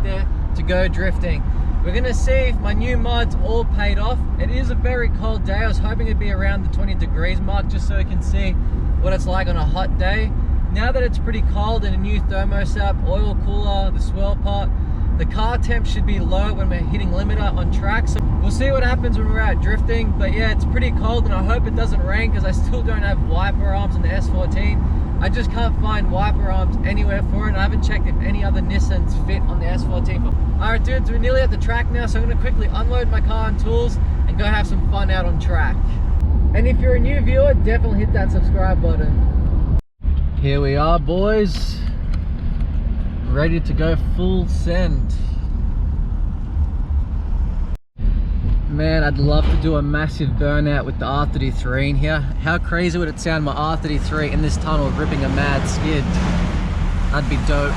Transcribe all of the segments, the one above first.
there to go drifting. We're gonna see if my new mod's all paid off. It is a very cold day. I was hoping it'd be around the 20 degrees mark just so you can see what it's like on a hot day. Now that it's pretty cold and a new thermostat, oil cooler, the swirl pot, the car temp should be low when we're hitting limiter on track. So we'll see what happens when we're out drifting. But yeah, it's pretty cold and I hope it doesn't rain because I still don't have wiper arms in the S14. I just can't find wiper arms anywhere for it. I haven't checked if any other Nissans fit on the S14. Alright dudes, we're nearly at the track now, so I'm gonna quickly unload my car and tools and go have some fun out on track. And if you're a new viewer, definitely hit that subscribe button. Here we are, boys. Ready to go full send. Man, I'd love to do a massive burnout with the R33 in here. How crazy would it sound, my R33 in this tunnel ripping a mad skid? That'd be dope.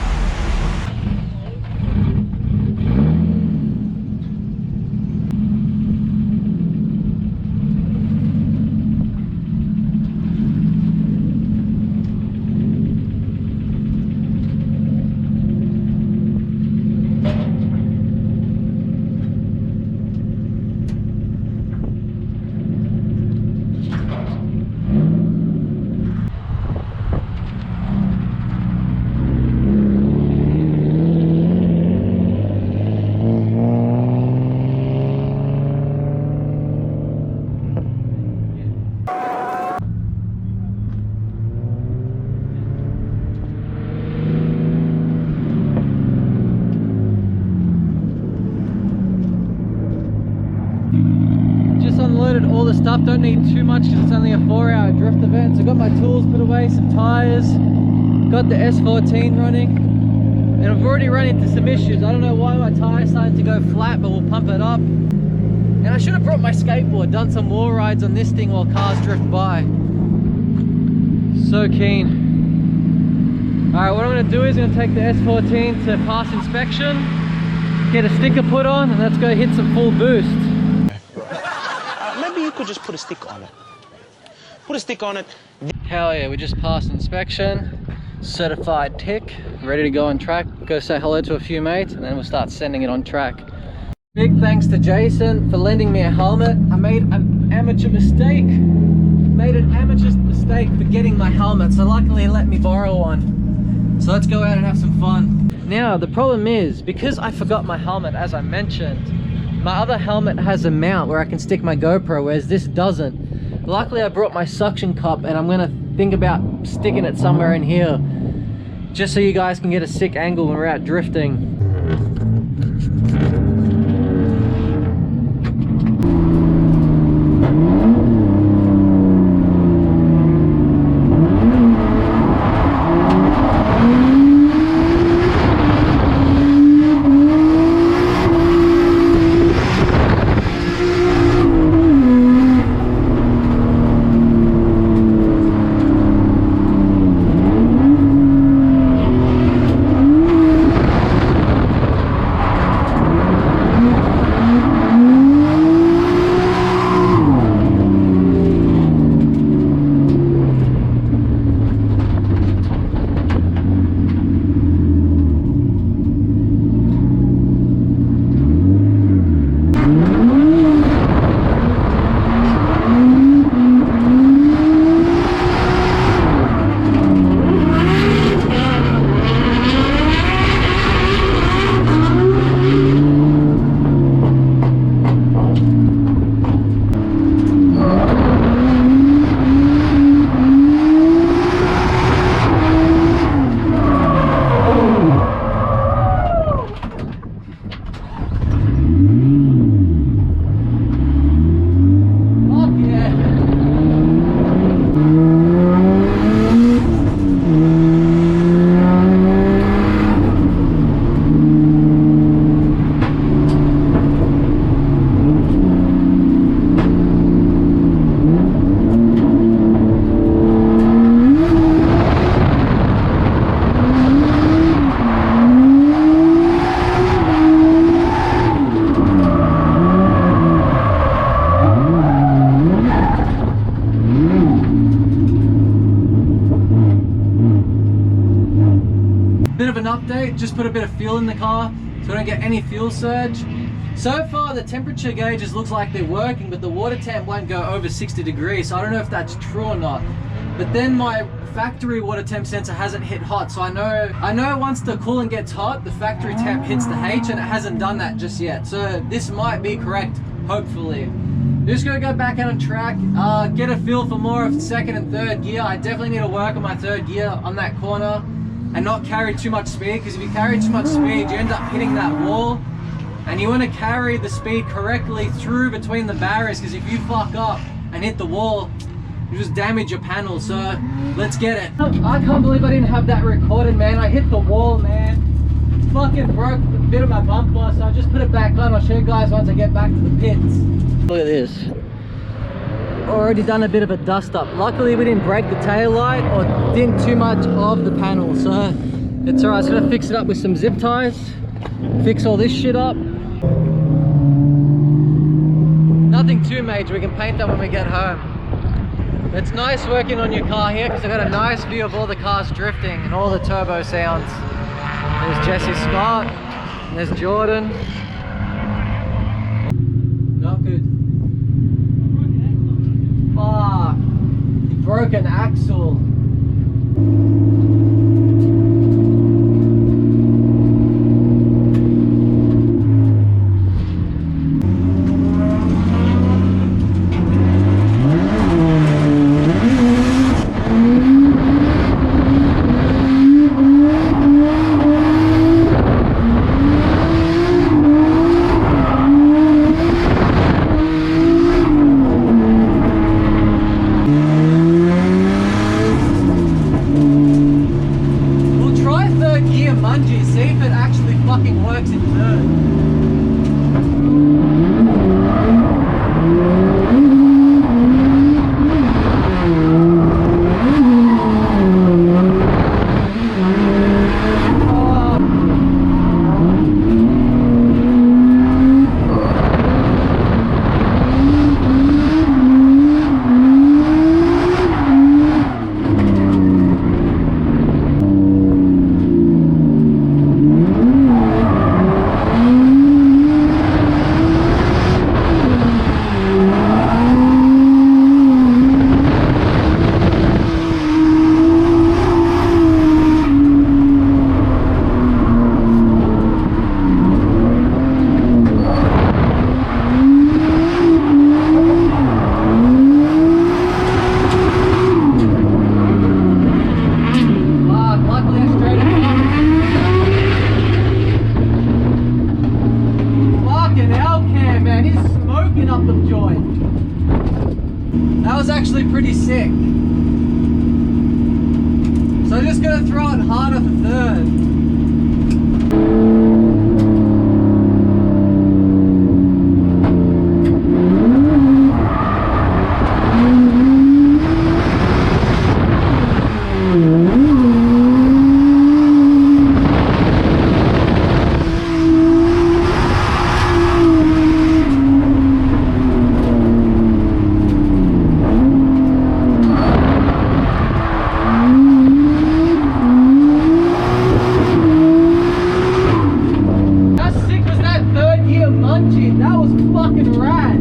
Unloaded all the stuff, don't need too much because it's only a 4-hour drift event. So got my tools put away, some tires, got the S14 running, and I've already run into some issues. I don't know why my tire's starting to go flat, but we'll pump it up. And I should have brought my skateboard, done some wall rides on this thing while cars drift by. So keen. Alright, what I'm going to do is I'm going to take the S14 to pass inspection, get a sticker put on, and let's go hit some full boost. Maybe you could just put a stick on it. Put a stick on it. Hell yeah, we just passed inspection. Certified tick. Ready to go on track. Go say hello to a few mates and then we'll start sending it on track. Big thanks to Jason for lending me a helmet. I made an amateur mistake. Forgetting my helmet. So luckily he let me borrow one. So let's go out and have some fun. Now the problem is, because I forgot my helmet as I mentioned, my other helmet has a mount where I can stick my GoPro, whereas this doesn't. Luckily I brought my suction cup and I'm gonna think about sticking it somewhere in here just so you guys can get a sick angle when we're out drifting. Bit of an update, just put a bit of fuel in the car. so we don't get any fuel surge. So far the temperature gauges looks like they're working, but the water temp won't go over 60 degrees, so I don't know if that's true or not. But then my factory water temp sensor hasn't hit hot, so I know once the coolant gets hot, the factory temp hits the H, and it hasn't done that just yet. So this might be correct, hopefully. Just gonna go back out on track, get a feel for more of second and third gear. I definitely need to work on my third gear on that corner and not carry too much speed, because if you carry too much speed, you end up hitting that wall. And you want to carry the speed correctly through between the barriers, because if you fuck up and hit the wall, you just damage your panel. So let's get it. I can't believe I didn't have that recorded, man. I hit the wall, man. Fucking broke a bit of my bumper, so I just put it back on. I'll show you guys once I get back to the pits. Look at this. Already done a bit of a dust up. Luckily we didn't break the tail light or dent too much of the panel, so it's alright. I'm gonna fix it up with some zip ties, fix all this shit up. Nothing too major, we can paint that when we get home. It's nice working on your car here because I've got a nice view of all the cars drifting and all the turbo sounds. There's Jesse Scott, and there's Jordan. Not good. Fuck, he broke an axle. Manji, see if it actually fucking works in third. That was actually pretty sick. So I'm just gonna throw it harder for third. That was fucking rad.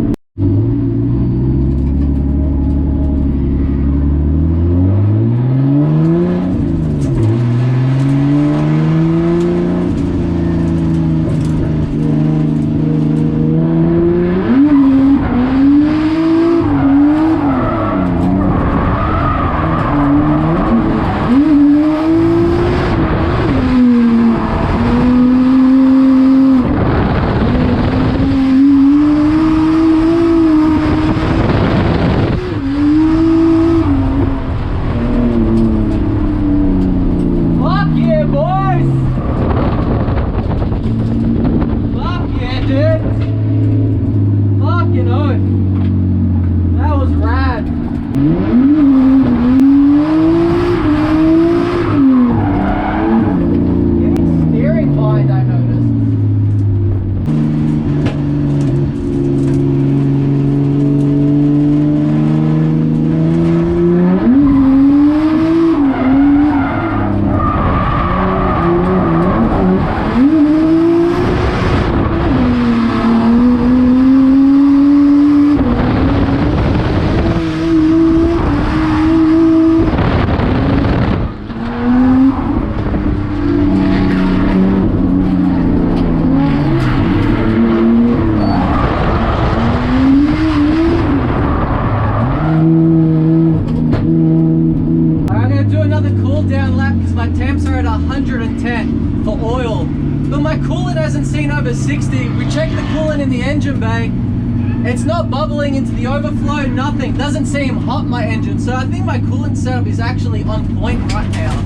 It's not bubbling into the overflow, nothing. Doesn't seem hot, my engine. So I think my coolant setup is actually on point right now.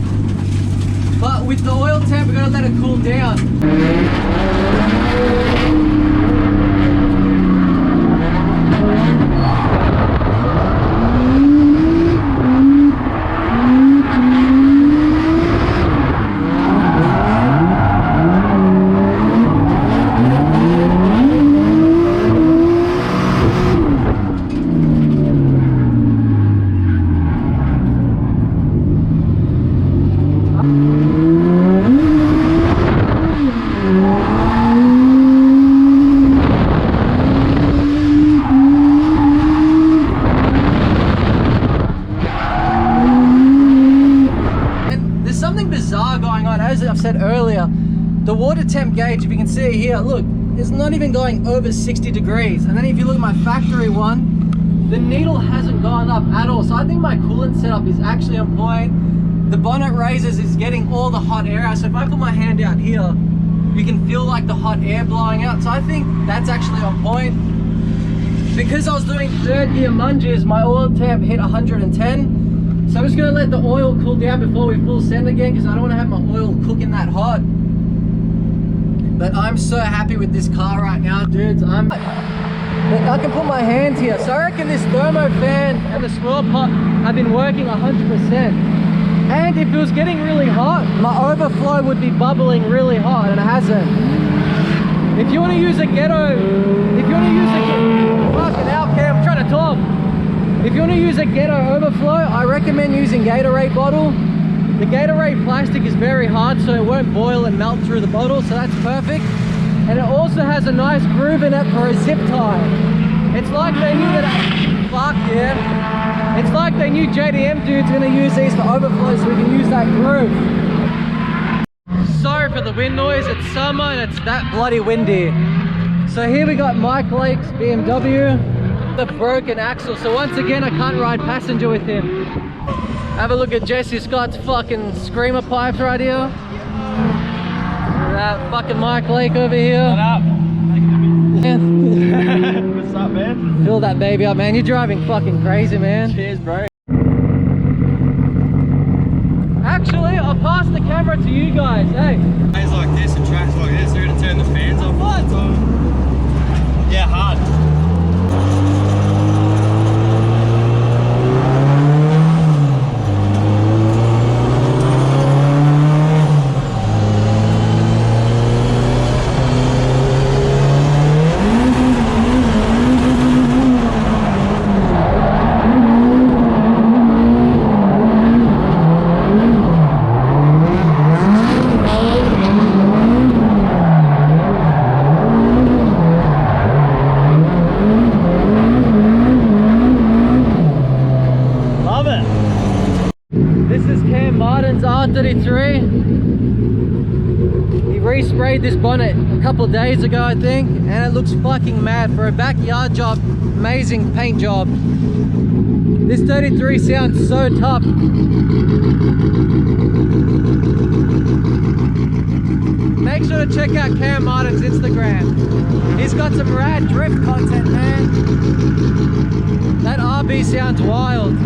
But with the oil temp, we're gonna let it cool down. As I've said earlier, the water temp gauge, if you can see here, look, it's not even going over 60 degrees. And then if you look at my factory one, the needle hasn't gone up at all. So I think my coolant setup is actually on point. The bonnet raisers is getting all the hot air out. So if I put my hand out here, you can feel like the hot air blowing out. So I think that's actually on point. Because I was doing third gear munges, my oil temp hit 110. So I'm just gonna let the oil cool down before we full send again, because I don't want to have my oil cooking that hot. But I'm so happy with this car right now, dudes. I can put my hands here. So I reckon this thermo fan and the swirl pot have been working 100%. And if it was getting really hot, my overflow would be bubbling really hot, and it hasn't. If you want to use a ghetto, fucking hell, Cam, I'm trying to talk. If you want to use a ghetto overflow, I recommend using Gatorade bottle. The Gatorade plastic is very hard, so it won't boil and melt through the bottle, so that's perfect. And it also has a nice groove in it for a zip tie. It's like they knew that, fuck yeah. It's like they knew JDM dude's gonna use these for overflow, so we can use that groove. Sorry for the wind noise, it's summer and it's that bloody windy. So here we got Mike Lake's BMW. The broken axle, so once again I can't ride passenger with him. Have a look at Jesse Scott's fucking screamer pipes right here. Look at that fucking Mike Lake over here. What up? What's up, man? Fill that baby up, man. You're driving fucking crazy, man. Cheers, bro. Actually, I'll pass the camera to you guys, hey. Days like this and tracks like this, they're gonna turn the fans off. What? Yeah, hard. R33. He resprayed this bonnet a couple of days ago, I think, and it looks fucking mad for a backyard job. Amazing paint job. This 33 sounds so tough. Make sure to check out Cam Martin's Instagram. He's got some rad drift content, man. That RB sounds wild.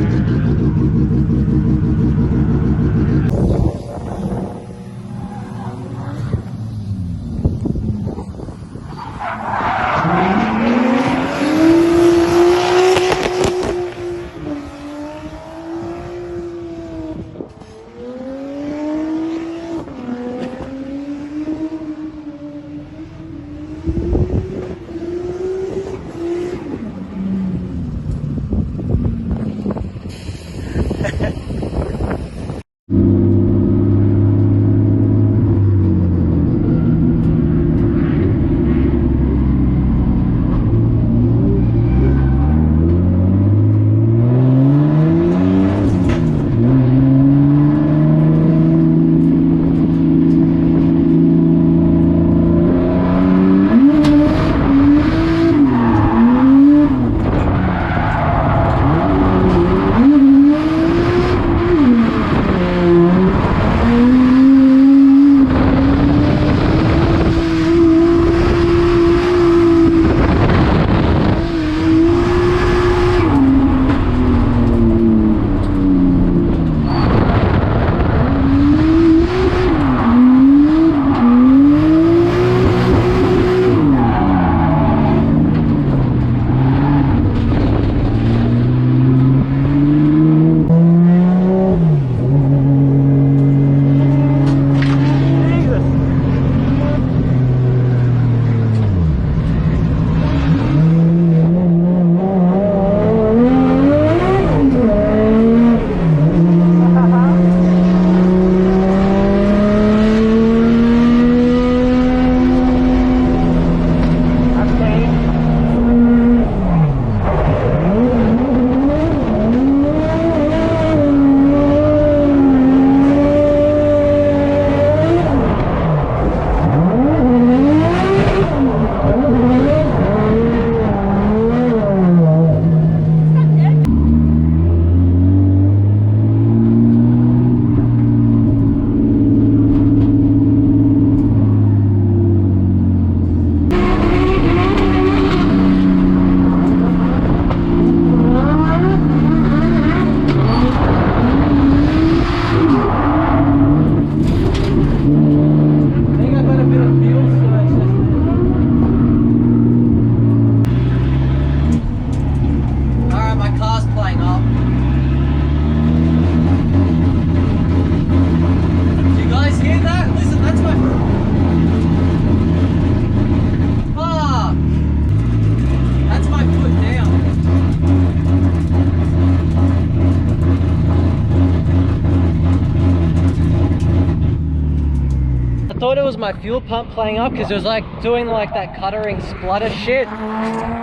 my fuel pump playing up because it was like doing like that cuttering splutter shit.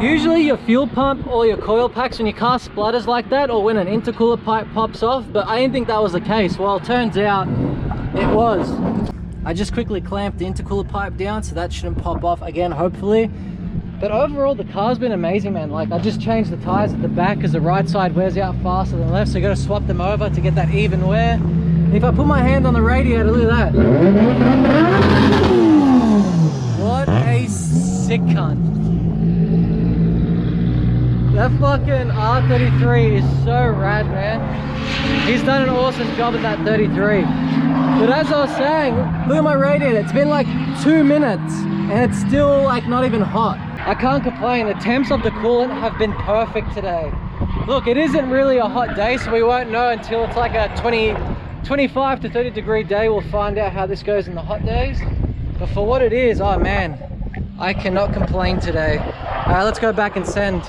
Usually your fuel pump or your coil packs when your car splutters like that, or when an intercooler pipe pops off, but I didn't think that was the case. Well, it turns out it was. I just quickly clamped the intercooler pipe down, so that shouldn't pop off again, hopefully. But overall, the car's been amazing, man. Like, I just changed the tires at the back because the right side wears out faster than the left, so you got to swap them over to get that even wear. And if I put my hand on the radiator, look at that. What a sick cunt. That fucking R33 is so rad, man. He's done an awesome job at that 33. But as I was saying, look at my radiator. It's been like 2 minutes and it's still like not even hot. I can't complain. The temps of the coolant have been perfect today. Look, it isn't really a hot day, so we won't know until it's like a 25 to 30 degree day. We'll find out how this goes in the hot days. But for what it is, oh man, I cannot complain today. All right, let's go back and send.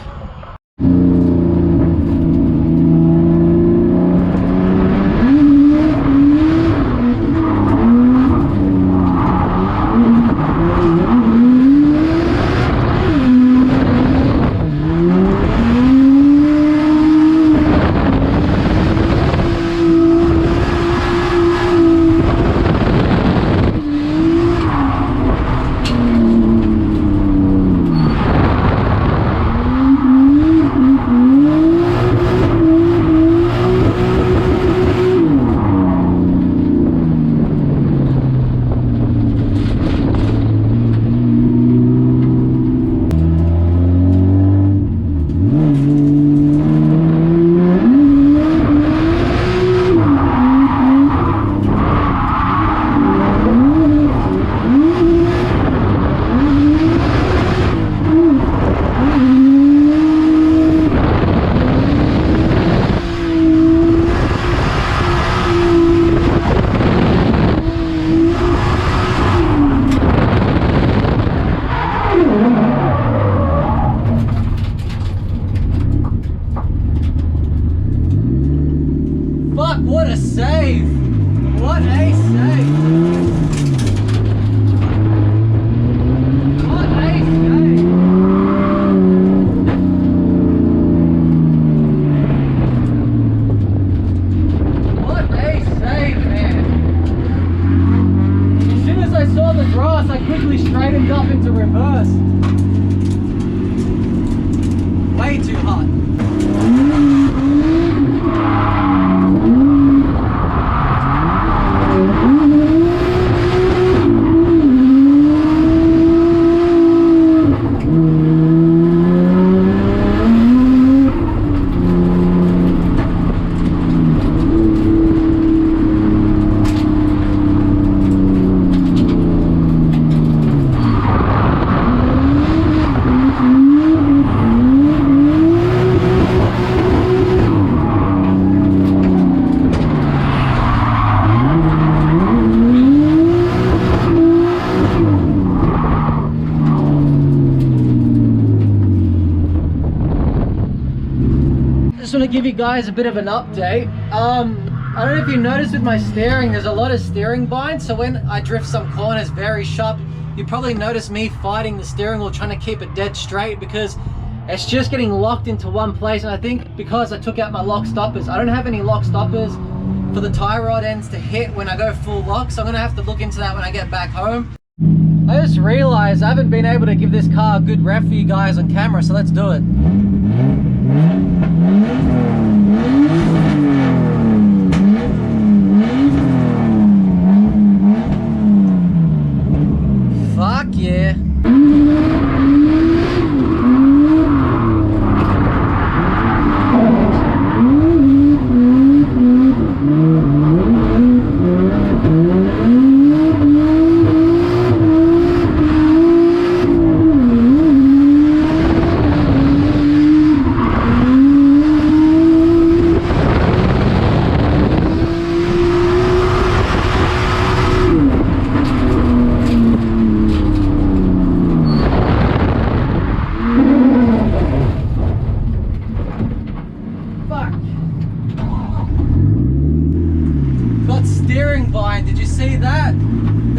What a save! What a save! What a save! What a save, man! As soon as I saw the grass, I quickly straightened up into reverse. Way too hot. Just want to give you guys a bit of an update. I don't know if you noticed with my steering, there's a lot of steering bind, so when I drift some corners very sharp, you probably notice me fighting the steering wheel, trying to keep it dead straight because it's just getting locked into one place. And I think because I took out my lock stoppers, I don't have any lock stoppers for the tie rod ends to hit when I go full lock, so I'm gonna have to look into that when I get back home. I just realized I haven't been able to give this car a good rev for you guys on camera, so let's do it. Fuck yeah.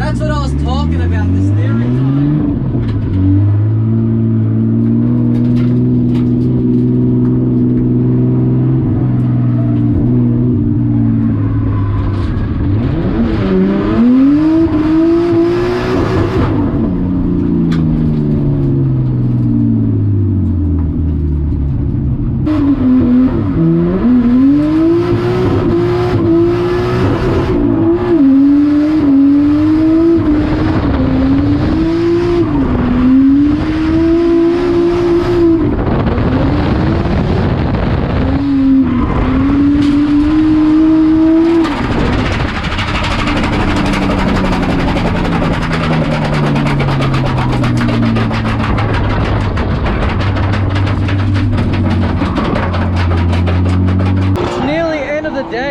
That's what I was talking about, the steering time.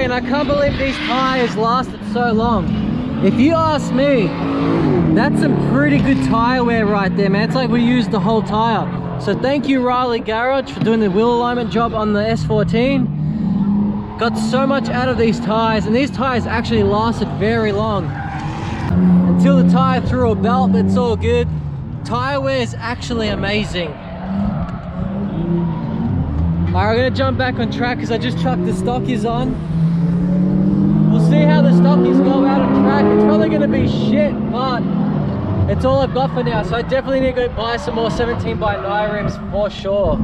I can't believe these tires lasted so long. If you ask me, that's some pretty good tire wear right there, man. It's like we used the whole tire. So thank you, Riley Garage, for doing the wheel alignment job on the S14. Got so much out of these tires, and these tires actually lasted very long. Until the tire threw a belt, but it's all good. Tire wear is actually amazing. Alright, we're gonna jump back on track because I just chucked the stockies on. We'll see how the stockies go out on track. It's probably gonna be shit, but it's all I've got for now. So I definitely need to go buy some more 17x9 rims for sure.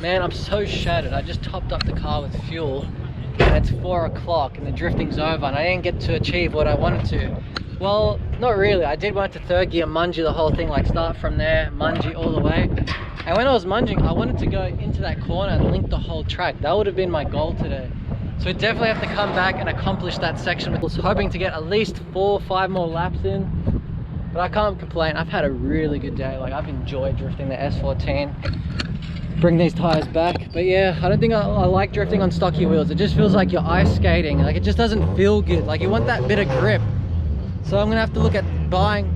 Man, I'm so shattered. I just topped up the car with fuel and it's 4 o'clock and the drifting's over and I didn't get to achieve what I wanted to. Well, not really. I did want to third gear manji the whole thing, like start from there, manji all the way. And when I was munging, I wanted to go into that corner and link the whole track. That would have been my goal today. So we definitely have to come back and accomplish that section. I was hoping to get at least 4 or 5 more laps in, but I can't complain. I've had a really good day. Like, I've enjoyed drifting the S14. Bring these tires back. But yeah, I don't think I like drifting on stocky wheels. It just feels like you're ice skating. Like, it just doesn't feel good. Like, you want that bit of grip. So I'm gonna have to look at buying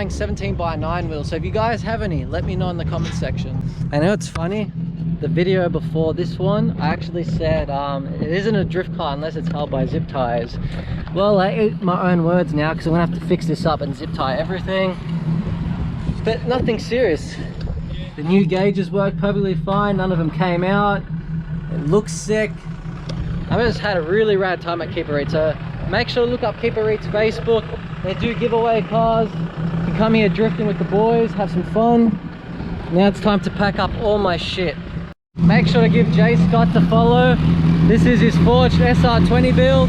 17x9 wheels. So if you guys have any, let me know in the comment section. I know it's funny, the video before this one, I actually said it isn't a drift car unless it's held by zip ties. Well, I ate my own words now because I'm gonna have to fix this up and zip tie everything. But nothing serious. The new gauges worked perfectly fine, none of them came out. It looks sick. I just had a really rad time at Keeper Eats. So make sure to look up Keeper Eats Facebook. They do giveaway cars. You can come here drifting with the boys, have some fun. Now it's time to pack up all my shit. Make sure to give Jay Scott a follow. This is his forged SR20 build.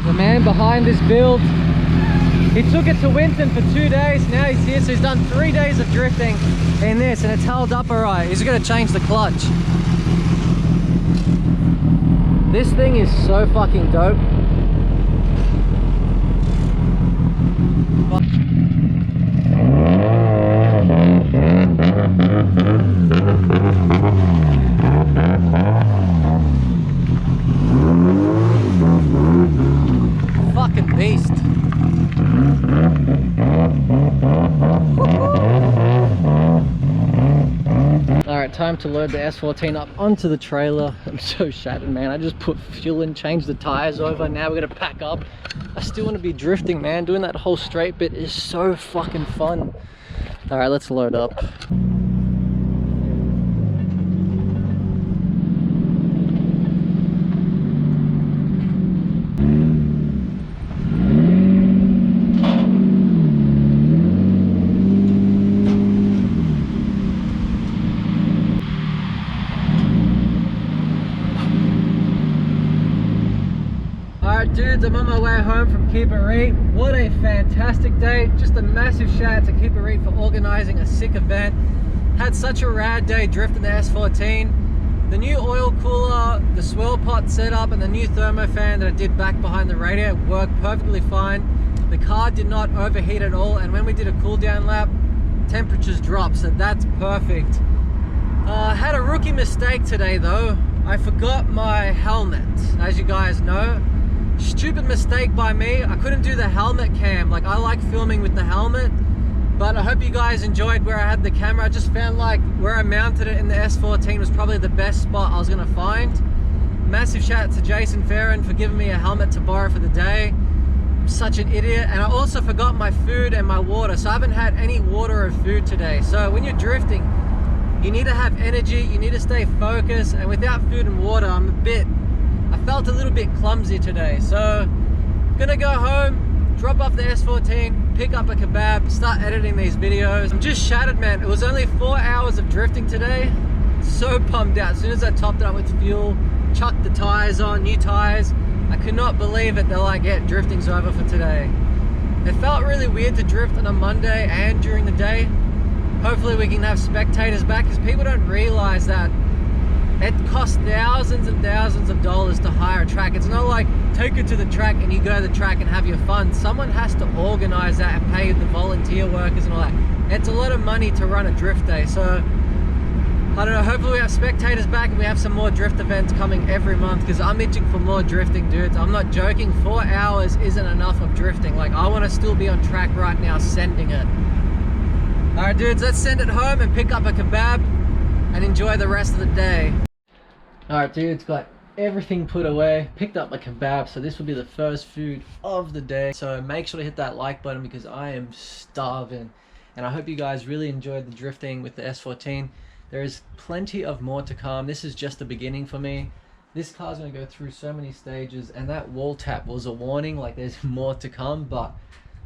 The man behind this build. He took it to Winton for 2 days, now he's here, so he's done 3 days of drifting in this and it's held up alright. He's gonna change the clutch. This thing is so fucking dope. Fucking beast. Alright, time to load the S14 up onto the trailer. I'm so shattered, man. I just put fuel in, changed the tires over. Now we're gonna pack up. I still want to be drifting, man. Doing that whole straight bit is so fucking fun. Alright, let's load up. Dudes, I'm on my way home from Keeper Eat. What a fantastic day. Just a massive shout out to Keeper Eat for organizing a sick event. Had such a rad day drifting the S14. The new oil cooler, the swirl pot setup, and the new thermo fan that I did back behind the radiator worked perfectly fine. The car did not overheat at all, and when we did a cool down lap, temperatures dropped, so that's perfect. Had a rookie mistake today though. I forgot my helmet, as you guys know. Stupid mistake by me. I couldn't do the helmet cam. Like, I like filming with the helmet, but I hope you guys enjoyed where I had the camera. I just found like where I mounted it in the S14 was probably the best spot I was gonna find. Massive shout out to Jason Farron for giving me a helmet to borrow for the day. I'm such an idiot. And I also forgot my food and my water, so I haven't had any water or food today. So when you're drifting, you need to have energy, you need to stay focused, and without food and water, I felt a little bit clumsy today. So gonna go home, drop off the S14, pick up a kebab, start editing these videos. I'm just shattered, man. It was only 4 hours of drifting today. So pumped out. As soon as I topped it up with fuel, chucked the tires on, new tires, I could not believe it. They're like, yeah, drifting's over for today. It felt really weird to drift on a Monday and during the day. Hopefully we can have spectators back, because people don't realize that it costs thousands and thousands of dollars to hire a track. It's not like take it to the track and you go to the track and have your fun. Someone has to organize that and pay the volunteer workers and all that. It's a lot of money to run a drift day. So I don't know, hopefully we have spectators back and we have some more drift events coming every month, because I'm itching for more drifting, dudes. I'm not joking. 4 hours isn't enough of drifting. Like, I want to still be on track right now sending it. All right, dudes, let's send it home and pick up a kebab and enjoy the rest of the day. All right, dudes, got everything put away, picked up my kebab, so this will be the first food of the day. So make sure to hit that like button, because I am starving. And I hope you guys really enjoyed the drifting with the S14. There is plenty of more to come. This is just the beginning for me. This car's gonna go through so many stages, and that wall tap was a warning, like there's more to come, but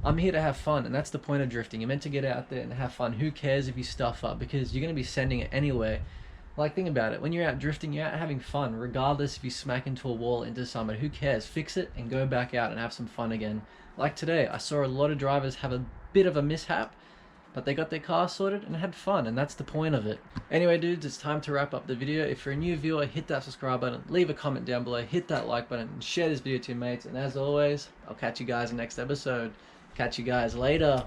I'm here to have fun, and that's the point of drifting. You're meant to get out there and have fun. Who cares if you stuff up, because you're gonna be sending it anyway. Like, think about it. When you're out drifting, you're out having fun, regardless if you smack into a wall, into someone. Who cares? Fix it and go back out and have some fun again. Like today, I saw a lot of drivers have a bit of a mishap, but they got their car sorted and had fun, and that's the point of it. Anyway, dudes, it's time to wrap up the video. If you're a new viewer, hit that subscribe button, leave a comment down below, hit that like button, and share this video to your mates. And as always, I'll catch you guys in the next episode. Catch you guys later.